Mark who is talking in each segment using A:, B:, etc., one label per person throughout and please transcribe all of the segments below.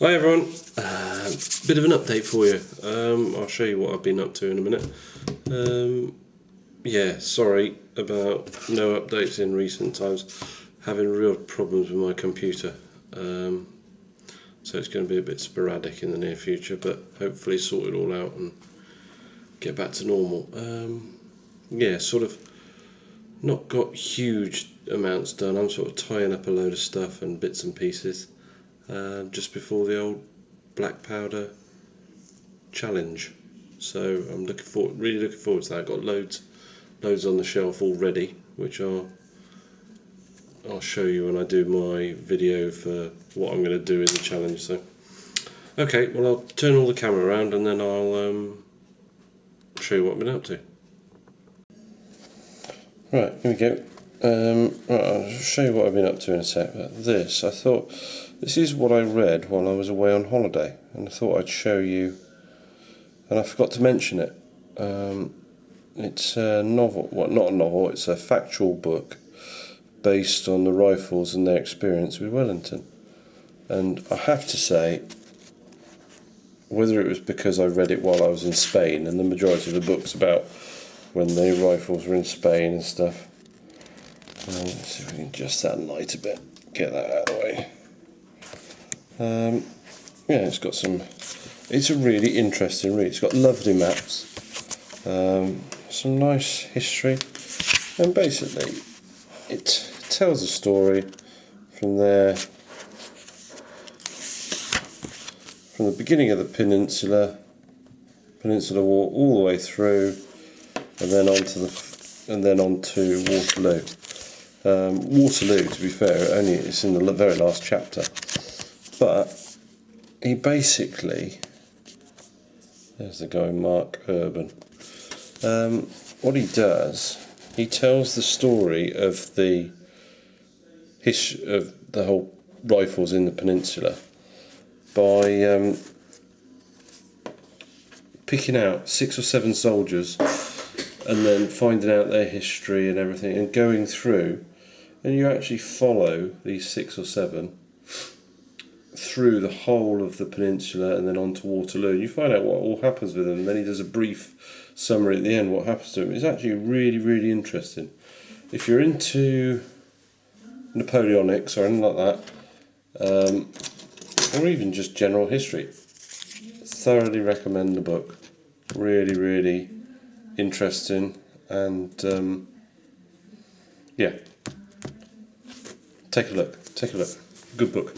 A: Hi everyone, bit of an update for you. I'll show you what I've been up to in a minute. Yeah, sorry about no updates in recent times. Having real problems with my computer, so it's going to be a bit sporadic in the near future, but hopefully sort it all out and get back to normal. Yeah, sort of not got huge amounts done. I'm sort of tying up a load of stuff and bits and pieces. Just before the old black powder challenge, so I'm really looking forward to that. I've got loads on the shelf already, which I'll show you when I do my video for what I'm going to do in the challenge. So, okay, well I'll turn all the camera around and then I'll show you what I've been up to. Right, here we go. Right, I'll show you what I've been up to in a sec. But I thought this is what I read while I was away on holiday, and I thought I'd show you. And I forgot to mention it. It's a novel. Well, not a novel. It's a factual book based on the Rifles and their experience with Wellington. And I have to say, whether it was because I read it while I was in Spain, and the majority of the book's about when the Rifles were in Spain and stuff. Let's see if we can adjust that light a bit, get that out of the way. Yeah, it's got some. It's a really interesting read. It's got lovely maps, some nice history, and basically it tells a story from the beginning of the Peninsular War all the way through, and then on to Waterloo. Waterloo, to be fair, it's in the very last chapter, but he basically, there's the guy Mark Urban. What he does, he tells the story of the whole Rifles in the Peninsula by picking out 6 or 7 soldiers and then finding out their history and everything and going through, and you actually follow these 6 or 7 through the whole of the peninsula and then on to Waterloo. You find out what all happens with them, and then he does a brief summary at the end what happens to them. It's actually really, really interesting. If you're into Napoleonics or anything like that, or even just general history, thoroughly recommend the book. Really, really interesting, and yeah, take a look. Good book.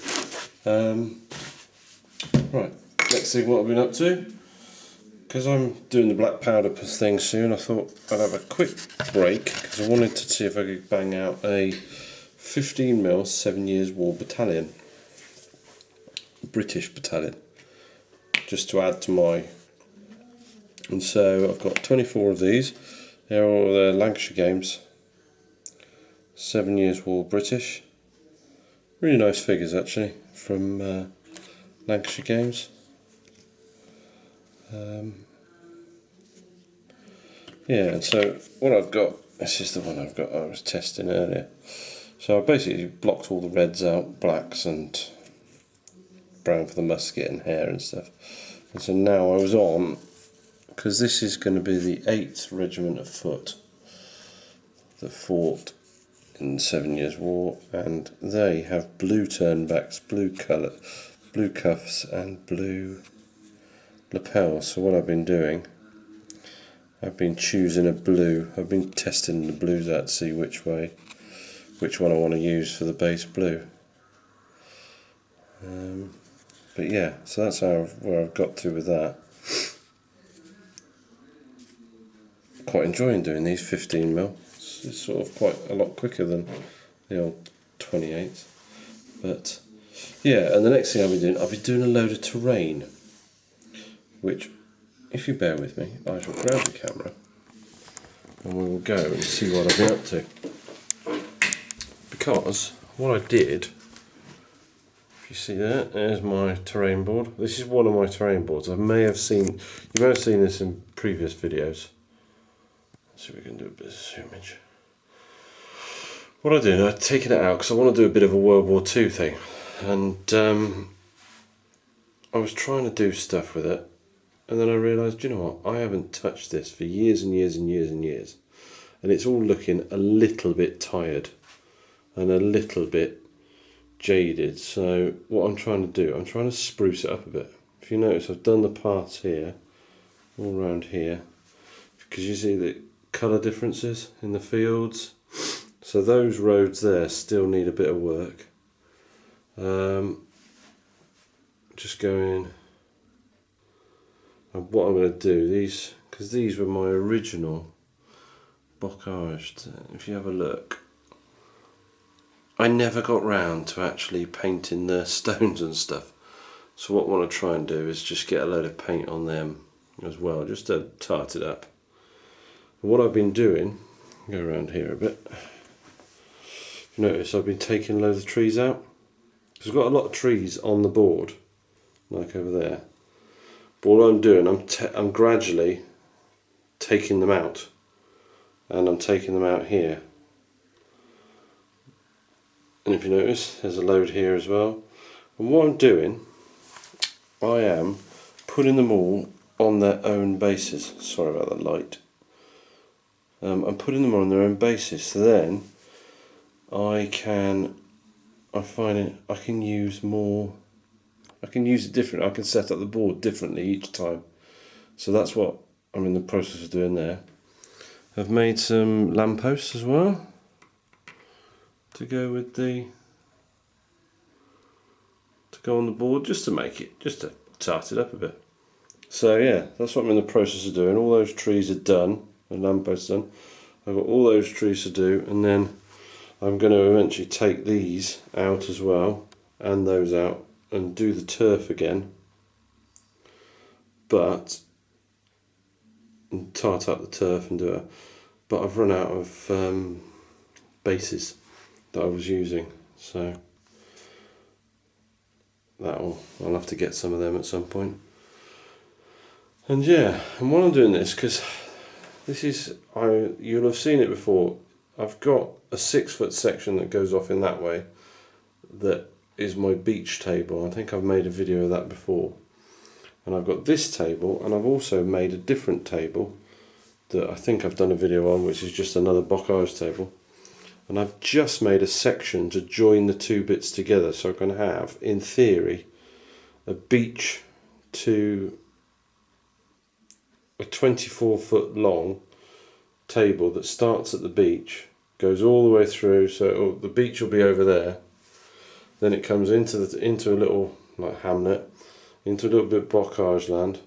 A: Right, next thing what I've been up to, because I'm doing the black powder thing soon, I thought I'd have a quick break because I wanted to see if I could bang out a 15mm 7 Years War battalion, British battalion, just to add to my. And so I've got 24 of these. They're all the Lancashire Games 7 Years War British. Really nice figures actually from Lancashire Games. Yeah, and so what I've got, this is the one I was testing earlier. So I basically blocked all the reds out, blacks and brown for the musket and hair and stuff. And so now I was on, because this is going to be the 8th Regiment of Foot that fought in the 7 Years War, and they have blue turnbacks, blue cuffs and blue lapels. So what I've been doing, I've been choosing a blue. I've been testing the blues out to see which one I want to use for the base blue. But yeah, so that's where I've got to with that. Quite enjoying doing these 15mm. It's sort of quite a lot quicker than the old 28. But yeah, and the next thing I'll be doing a load of terrain, which, if you bear with me, I shall grab the camera and we will go and see what I've been up to. Because what I did, if you see that, there's my terrain board. This is one of my terrain boards. You may have seen this in previous videos. Let's see if we can do a bit of zoomage. What I do, I've taken it out because I want to do a bit of a World War II thing, and I was trying to do stuff with it, and then I realised, you know what, I haven't touched this for years and years and years and years, and it's all looking a little bit tired and a little bit jaded. So what I'm trying to do, I'm trying to spruce it up a bit. If you notice, I've done the paths here, all around here, because you see the colour differences in the fields. So those roads there still need a bit of work. Just going, and what I'm going to do, these, because these were my original bocage. If you have a look, I never got round to actually painting the stones and stuff. So what I want to try and do is just get a load of paint on them as well, just to tart it up. And what I've been doing, go around here a bit. You notice I've been taking loads of trees out. Because I've got a lot of trees on the board, like over there. But what I'm doing, I'm gradually taking them out, and I'm taking them out here. And if you notice, there's a load here as well. And what I'm doing, I am putting them all on their own basis. Sorry about the light. I'm putting them on their own basis. So then I find it, I can use more, I can use it different. I can set up the board differently each time. So that's what I'm in the process of doing there. I've made some lampposts as well to go with to go on the board, just to make it, just to tart it up a bit. So yeah, that's what I'm in the process of doing. All those trees are done, the lampposts done. I've got all those trees to do, and then I'm going to eventually take these out as well, and those out, and do the turf again, but and tart up the turf and do it. But I've run out of bases that I was using, so I'll have to get some of them at some point. And yeah, and while I'm doing this, because this is, you'll have seen it before, I've got a 6-foot section that goes off in that way that is my beach table. I think I've made a video of that before. And I've got this table, and I've also made a different table that I think I've done a video on, which is just another bocage table. And I've just made a section to join the two bits together, so I can have, in theory, a beach to a 24-foot long table that starts at the beach, goes all the way through, so the beach will be over there, then it comes into a little like hamlet, into a little bit of bocage land,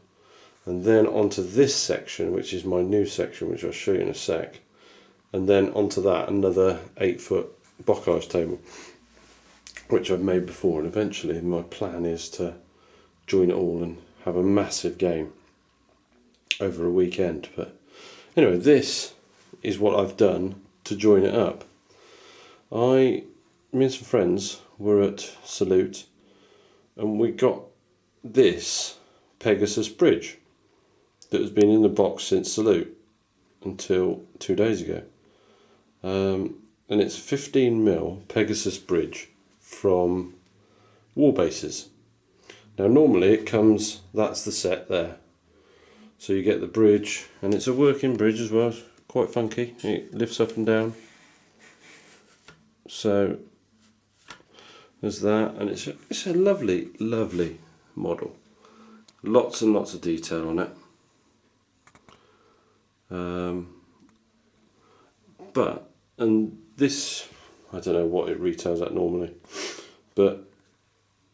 A: and then onto this section, which is my new section, which I'll show you in a sec, and then onto that another 8-foot bocage table, which I've made before. And eventually my plan is to join it all and have a massive game over a weekend. But anyway, this is what I've done to join it up. Me and some friends were at Salute, and we got this Pegasus bridge that has been in the box since Salute until 2 days ago. And it's 15mm Pegasus bridge from Warbases. Now normally it comes, that's the set there. So you get the bridge, and it's a working bridge as well, it's quite funky, it lifts up and down. So there's that, and it's a lovely, lovely model. Lots and lots of detail on it. And this, I don't know what it retails at normally, but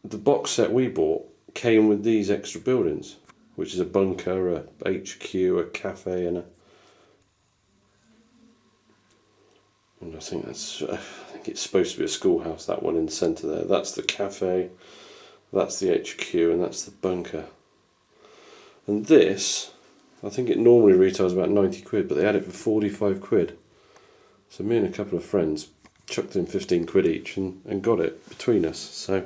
A: the box set we bought came with these extra buildings, which is a bunker, a HQ, a cafe, and I think it's supposed to be a schoolhouse, that one in the centre there. That's the cafe, that's the HQ, and that's the bunker. And this, I think it normally retails about 90 quid, but they had it for 45 quid. So me and a couple of friends chucked in 15 quid each and got it between us. So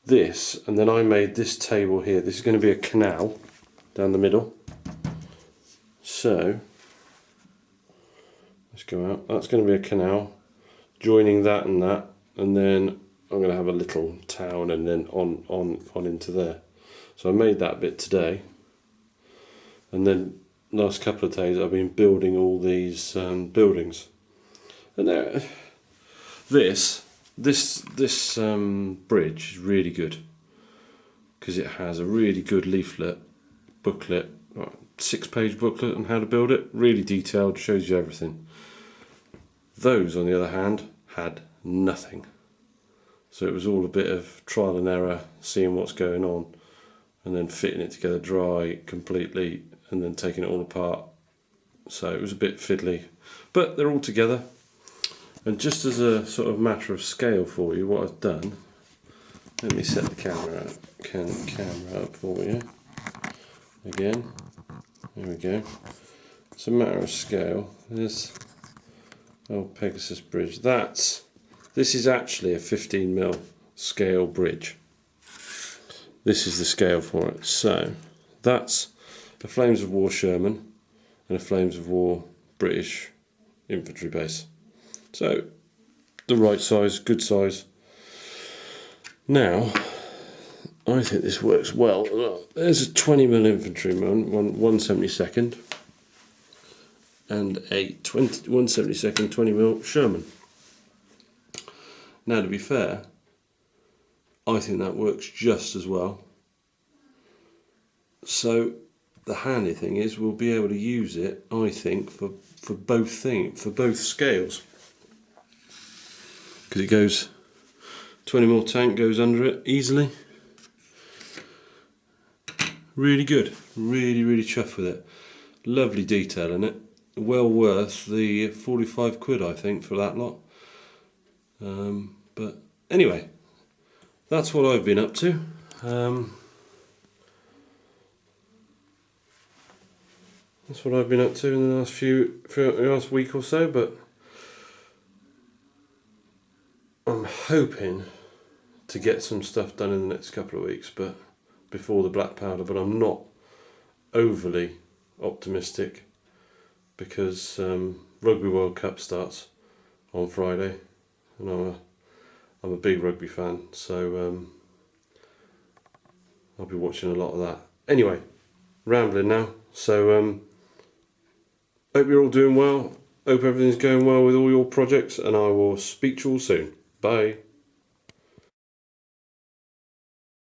A: this, and then I made this table here. This is going to be a canal down the middle. So let's go out. That's going to be a canal joining that, and then I'm going to have a little town and then on into there. So I made that bit today, and then last couple of days I've been building all these buildings. And this bridge is really good because it has a really good booklet, 6-page booklet on how to build it, really detailed, shows you everything. Those, on the other hand, had nothing. So it was all a bit of trial and error, seeing what's going on, and then fitting it together dry completely, and then taking it all apart. So it was a bit fiddly, but they're all together. And just as a sort of matter of scale for you, what I've done, let me set the camera up for you again. There we go. It's a matter of scale. This old Pegasus bridge. This is actually a 15mm scale bridge. This is the scale for it. So that's a Flames of War Sherman and a Flames of War British infantry base. So the right size, good size. Now, I think this works well. There's a 20mm infantryman, 172nd, and a 172nd 20mm Sherman. Now, to be fair, I think that works just as well. So the handy thing is we'll be able to use it, I think, for both scales, because it goes 20mm tank goes under it easily. Really good, really chuffed with it. Lovely detail in it. Well worth the 45 quid, I think, for that lot. But anyway, that's what I've been up to. That's what I've been up to in the last week or so. But I'm hoping to get some stuff done in the next couple of weeks, but before the black powder. But I'm not overly optimistic because Rugby World Cup starts on Friday, and I'm a big rugby fan, so I'll be watching a lot of that. Anyway, rambling now. So hope you're all doing well. Hope everything's going well with all your projects, and I will speak to you all soon. Bye.